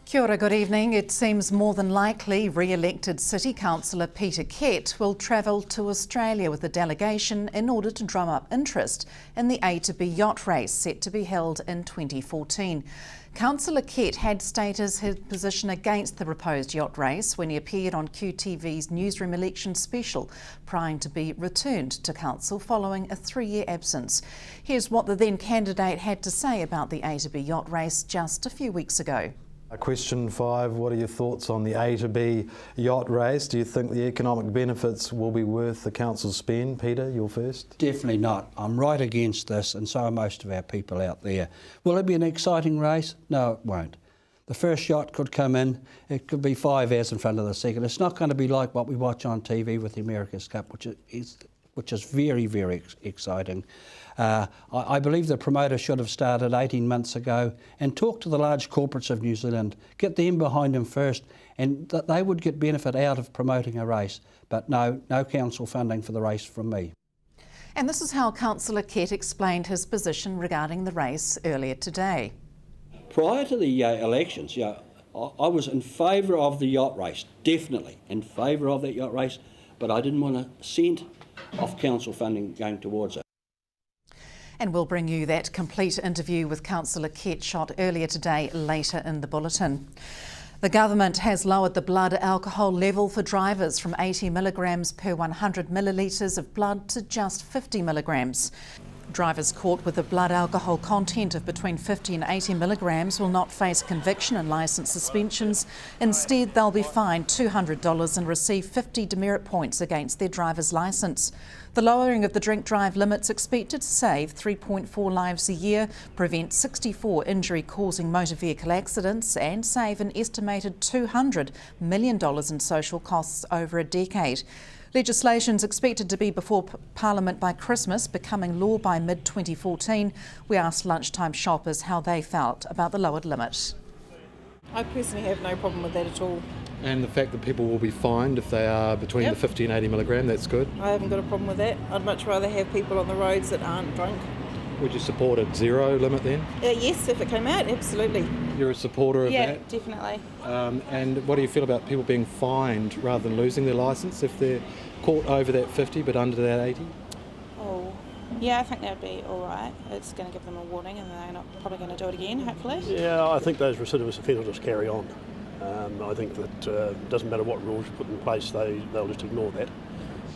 Kia ora, good evening. It seems more than likely re-elected City Councillor Peter Kett will travel to Australia with a delegation in order to drum up interest in the A to B yacht race set to be held in 2014. Councillor Kett had stated his position against the proposed yacht race when he appeared on QTV's Newsroom Election Special, prior to be returned to council following a 3-year absence. Here's what the then candidate had to say about the A to B yacht race just a few weeks ago. Question 5, what are your thoughts on the A to B yacht race? Do you think the economic benefits will be worth the council's spend? Peter, you're first. Definitely not. I'm right against this, and so are most of our people out there. Will it be an exciting race? No, it won't. The first yacht could come in, it could be 5 hours in front of the second. It's not going to be like what we watch on TV with the America's Cup, which is very, very exciting. I believe the promoter should have started 18 months ago and talked to the large corporates of New Zealand, get them behind him first, and that they would get benefit out of promoting a race. But no council funding for the race from me. And this is how Councillor Kett explained his position regarding the race earlier today. Prior to the elections, I was in favour of the yacht race, definitely in favour of that yacht race, but I didn't want a cent of council funding going towards it. And we'll bring you that complete interview with Councillor Kett shot earlier today later in the bulletin. The government has lowered the blood alcohol level for drivers from 80 milligrams per 100 millilitres of blood to just 50 milligrams. Drivers caught with a blood alcohol content of between 50 and 80 milligrams will not face conviction and licence suspensions. Instead, they'll be fined $200 and receive 50 demerit points against their driver's licence. The lowering of the drink-drive limit's expected to save 3.4 lives a year, prevent 64 injury-causing motor vehicle accidents and save an estimated $200 million in social costs over a decade. Legislation is expected to be before Parliament by Christmas, becoming law by mid-2014. We asked lunchtime shoppers how they felt about the lowered limit. I personally have no problem with that at all. And the fact that people will be fined if they are between the 50 and 80 milligram, that's good. I haven't got a problem with that. I'd much rather have people on the roads that aren't drunk. Would you support a zero limit then? Yes, if it came out, absolutely. You're a supporter of that? Yeah, definitely. And what do you feel about people being fined rather than losing their licence if they're caught over that 50 but under that 80? Oh, yeah, I think that would be all right. It's going to give them a warning and they're not probably going to do it again, hopefully. Yeah, I think those recidivist offenders just carry on. I think that it doesn't matter what rules you put in place, they'll just ignore that.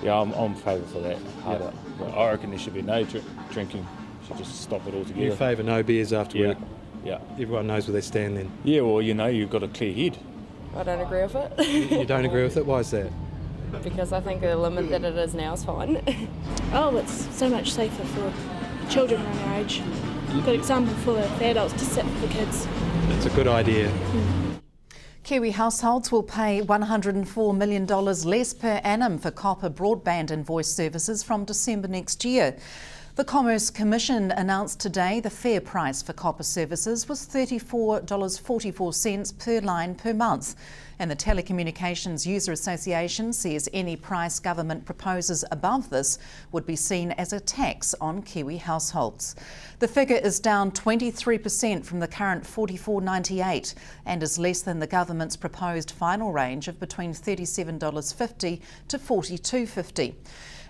Yeah, I'm favour for that. Harder. I reckon there should be no drinking. Should just stop it altogether. You favour no beers after work? Yeah. Everyone knows where they stand then? Yeah, well, you've got a clear head. I don't agree with it. You don't agree with it? Why is that? Because I think the limit that it is now is fine. Oh, it's so much safer for children around our age. Good example for the adults to sit for the kids. It's a good idea. Kiwi households will pay $104 million less per annum for copper broadband and voice services from December next year. The Commerce Commission announced today the fair price for copper services was $34.44 per line per month. And the Telecommunications User Association says any price government proposes above this would be seen as a tax on Kiwi households. The figure is down 23% from the current $44.98 and is less than the government's proposed final range of between $37.50 to $42.50.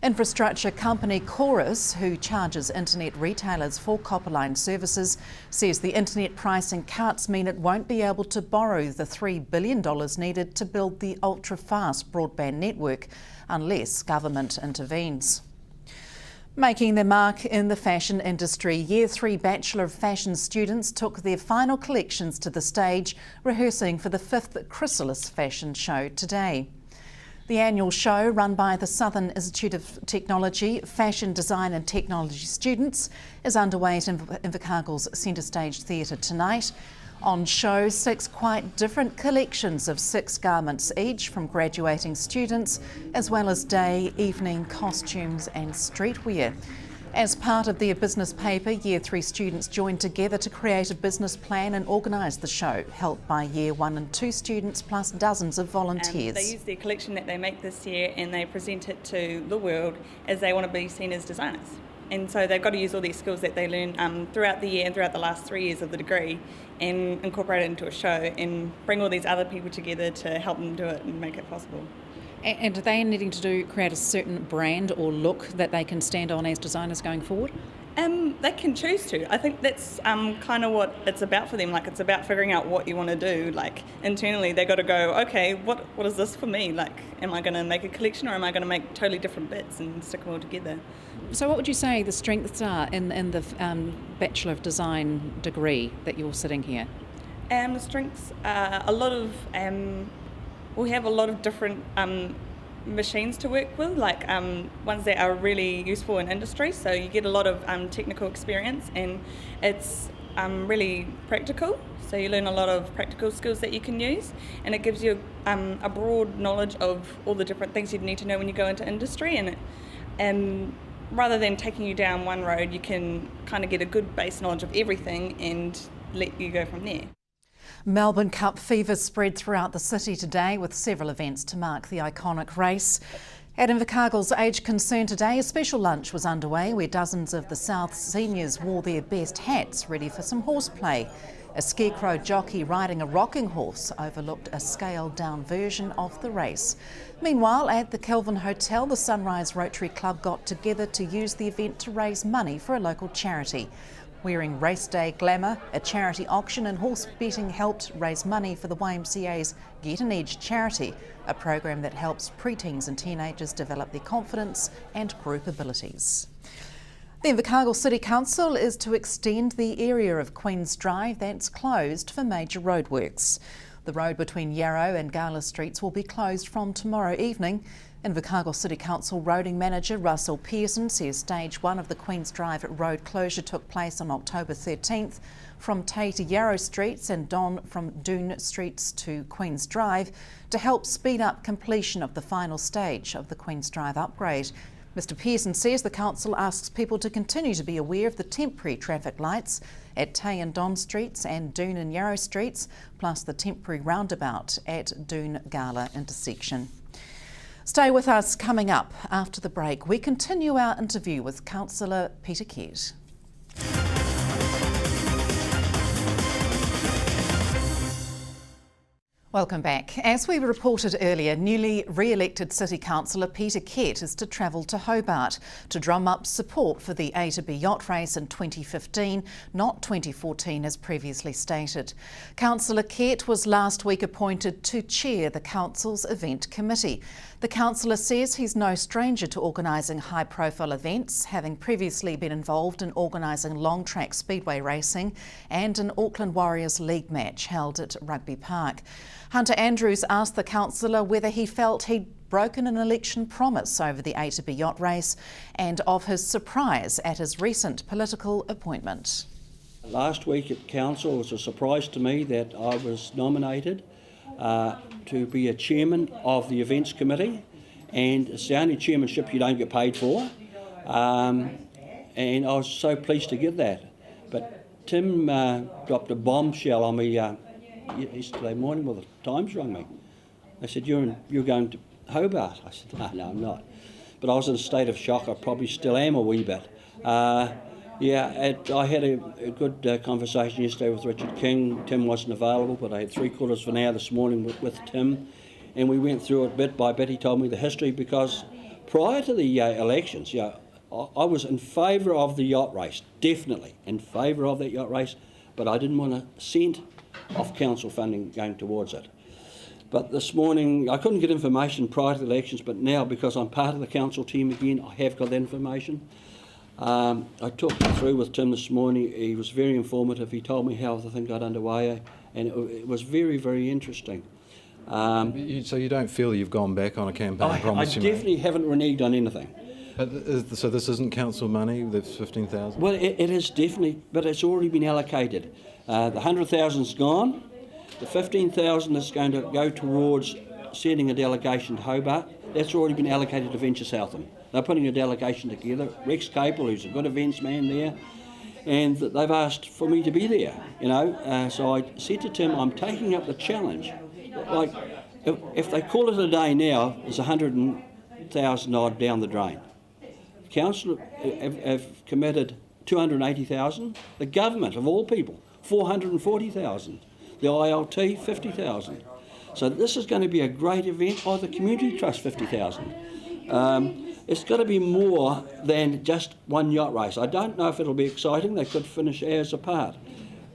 Infrastructure company Chorus, who charges internet retailers for copperline services, says the internet pricing cuts mean it won't be able to borrow the $3 billion needed to build the ultra-fast broadband network unless government intervenes. Making their mark in the fashion industry, Year 3 Bachelor of Fashion students took their final collections to the stage, rehearsing for the 5th Chrysalis Fashion Show today. The annual show, run by the Southland Institute of Technology, Fashion Design and Technology students, is underway at Invercargill's Centre Stage Theatre tonight. On show, 6 quite different collections of 6 garments each from graduating students, as well as day, evening costumes and streetwear. As part of their business paper, Year 3 students joined together to create a business plan and organise the show, helped by Year 1 and 2 students plus dozens of volunteers. They use their collection that they make this year and they present it to the world as they want to be seen as designers. and so they've got to use all these skills that they learn throughout the year and throughout the last 3 years of the degree and incorporate it into a show and bring all these other people together to help them do it and make it possible. And are they needing to create a certain brand or look that they can stand on as designers going forward? They can choose to. I think that's kind of what it's about for them. Like, it's about figuring out what you want to do. Like, internally, they got to go, okay, what is this for me? Like, am I going to make a collection or am I going to make totally different bits and stick them all together? So what would you say the strengths are in the Bachelor of Design degree that you're sitting here? Strengths are a lot of... we have a lot of different machines to work with, like ones that are really useful in industry, so you get a lot of technical experience, and it's really practical, so you learn a lot of practical skills that you can use, and it gives you a broad knowledge of all the different things you'd need to know when you go into industry, and rather than taking you down one road, you can kind of get a good base knowledge of everything and let you go from there. Melbourne Cup fever spread throughout the city today with several events to mark the iconic race. At Invercargill's Age Concern today, a special lunch was underway where dozens of the South seniors wore their best hats ready for some horseplay. A scarecrow jockey riding a rocking horse overlooked a scaled-down version of the race. Meanwhile, at the Kelvin Hotel, the Sunrise Rotary Club got together to use the event to raise money for a local charity. Wearing race day glamour, a charity auction and horse betting helped raise money for the YMCA's Get an Edge charity, a program that helps preteens and teenagers develop their confidence and group abilities. The Invercargill City Council is to extend the area of Queen's Drive that's closed for major roadworks. The road between Yarrow and Gala Streets will be closed from tomorrow evening. Invercargill City Council Roading Manager Russell Pearson says stage 1 of the Queen's Drive road closure took place on October 13th from Tay to Yarrow Streets and Don from Doon Streets to Queen's Drive to help speed up completion of the final stage of the Queen's Drive upgrade. Mr Pearson says the council asks people to continue to be aware of the temporary traffic lights at Tay and Don Streets and Doon and Yarrow Streets, plus the temporary roundabout at Doon Gala intersection. Stay with us. Coming up after the break, we continue our interview with Councillor Peter Kett. Welcome back. As we reported earlier, newly re-elected City Councillor Peter Kett is to travel to Hobart to drum up support for the A to B yacht race in 2015, not 2014 as previously stated. Councillor Kett was last week appointed to chair the council's event committee. The councillor says he's no stranger to organising high-profile events, having previously been involved in organising long-track speedway racing and an Auckland Warriors League match held at Rugby Park. Hunter Andrews asked the councillor whether he felt he'd broken an election promise over the A to B yacht race and of his surprise at his recent political appointment. Last week at council, it was a surprise to me that I was nominated to be a chairman of the events committee, and it's the only chairmanship you don't get paid for, and I was so pleased to get that. But Tim dropped a bombshell on me yesterday morning. Well, the Times rang me. They said, you're going to Hobart. I said, no, I'm not. But I was in a state of shock. I probably still am a wee bit. I had a good conversation yesterday with Richard King. Tim wasn't available, but I had 3/4 of an hour this morning with Tim, and we went through it bit by bit. He told me the history, because prior to the elections, I was in favour of the yacht race, definitely in favour of that yacht race, but I didn't want a cent of council funding going towards it. But this morning, I couldn't get information prior to the elections, but now, because I'm part of the council team again, I have got that information. I talked it through with Tim this morning. He was very informative. He told me how the thing got underway, and it was very, very interesting. So you don't feel you've gone back on a campaign promise? I definitely haven't reneged on anything. So this isn't council money, the 15,000? Well, it is definitely, but it's already been allocated. The 100,000's gone. The 15,000 is going to go towards sending a delegation to Hobart. That's already been allocated to Venture Southland. They're putting a delegation together. Rex Capel, who's a good events man there, and they've asked for me to be there, So I said to Tim, I'm taking up the challenge. Like, if they call it a day now, there's 100,000 odd down the drain. Council have committed 280,000. The government, of all people, 440,000. The ILT, 50,000. So this is going to be a great event. Oh, the Community Trust, 50,000. It's got to be more than just one yacht race. I don't know if it'll be exciting. They could finish hours apart.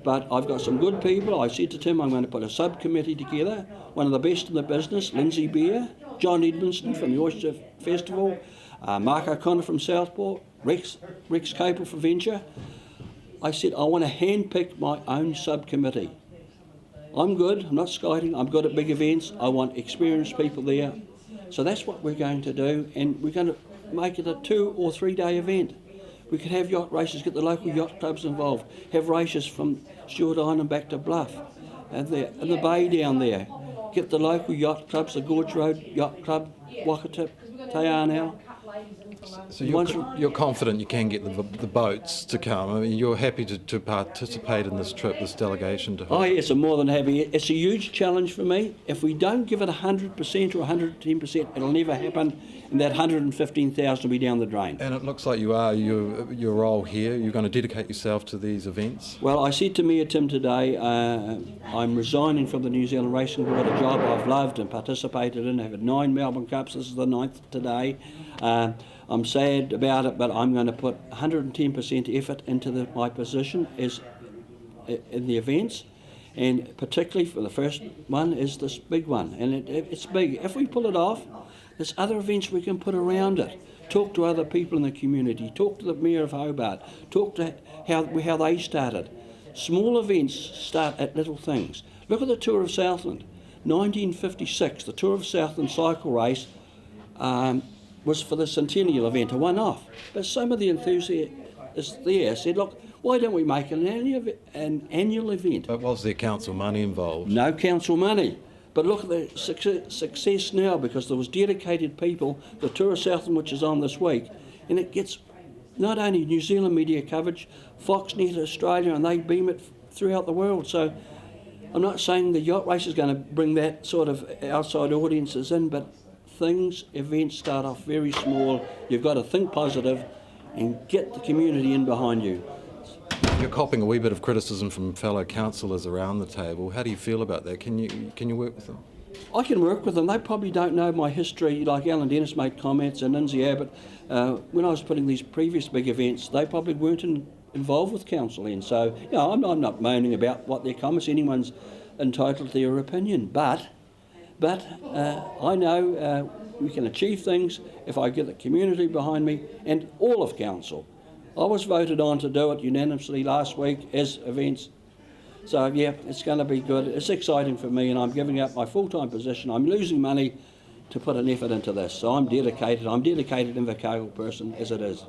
But I've got some good people. I said to Tim I'm going to put a subcommittee together. One of the best in the business, Lindsay Beer, John Edmonston from the Oyster Festival, Mark O'Connor from Southport, Rex Capel for Venture. I said I want to handpick my own subcommittee. I'm good, I'm not skiting, I'm good at big events. I want experienced people there. So that's what we're going to do, and we're going to make it a 2 or 3 day event. We could have yacht races, get the local yacht clubs involved, have races from Stewart Island back to Bluff, and the bay down there. Get the local yacht clubs, the Gorge Road Yacht Club, Wakatip, Te Anau. So you're confident you can get the boats to come? I mean, you're happy to participate in this trip, this delegation to Oh yes, I'm more than happy. It's a huge challenge for me. If we don't give it 100% or 110%, it'll never happen, and that 115,000 will be down the drain. And it looks like you are, your role here, you're going to dedicate yourself to these events? Well, I said to Mayor Tim today, I'm resigning from the New Zealand Racing Board, a job I've loved and participated in. I've had 9 Melbourne Cups, this is the 9th today. I'm sad about it, but I'm going to put 110% effort into my position in the events, and particularly for the first one is this big one, and it's big. If we pull it off, there's other events we can put around it. Talk to other people in the community, talk to the Mayor of Hobart, talk to how they started. Small events start at little things. Look at the Tour of Southland. 1956, the Tour of Southland cycle race was for the centennial event, a one-off. But some of the enthusiasts there said, look, why don't we make an annual event? But was there council money involved? No council money. But look at the success now, because there was dedicated people, the Tour of Southland, which is on this week, and it gets not only New Zealand media coverage, Foxnet Australia, and they beam it throughout the world. So I'm not saying the yacht race is going to bring that sort of outside audiences in, but events start off very small. You've got to think positive and get the community in behind you. You're copping a wee bit of criticism from fellow councillors around the table. How do you feel about that? Can you work with them? I can work with them. They probably don't know my history. Like Alan Dennis made comments and Lindsay Abbott. When I was putting these previous big events, they probably weren't involved with council then. So, you know, I'm not moaning about what their comments. Anyone's entitled to their opinion. But I know we can achieve things if I get the community behind me and all of council. I was voted on to do it unanimously last week as events. So yeah, it's going to be good. It's exciting for me, and I'm giving up my full-time position. I'm losing money to put an effort into this. So I'm dedicated. I'm a dedicated Invercargill person as it is.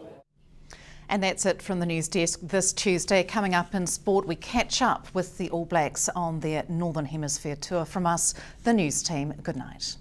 And that's it from the news desk this Tuesday. Coming up in sport, we catch up with the All Blacks on their Northern Hemisphere tour. From us, the news team, good night.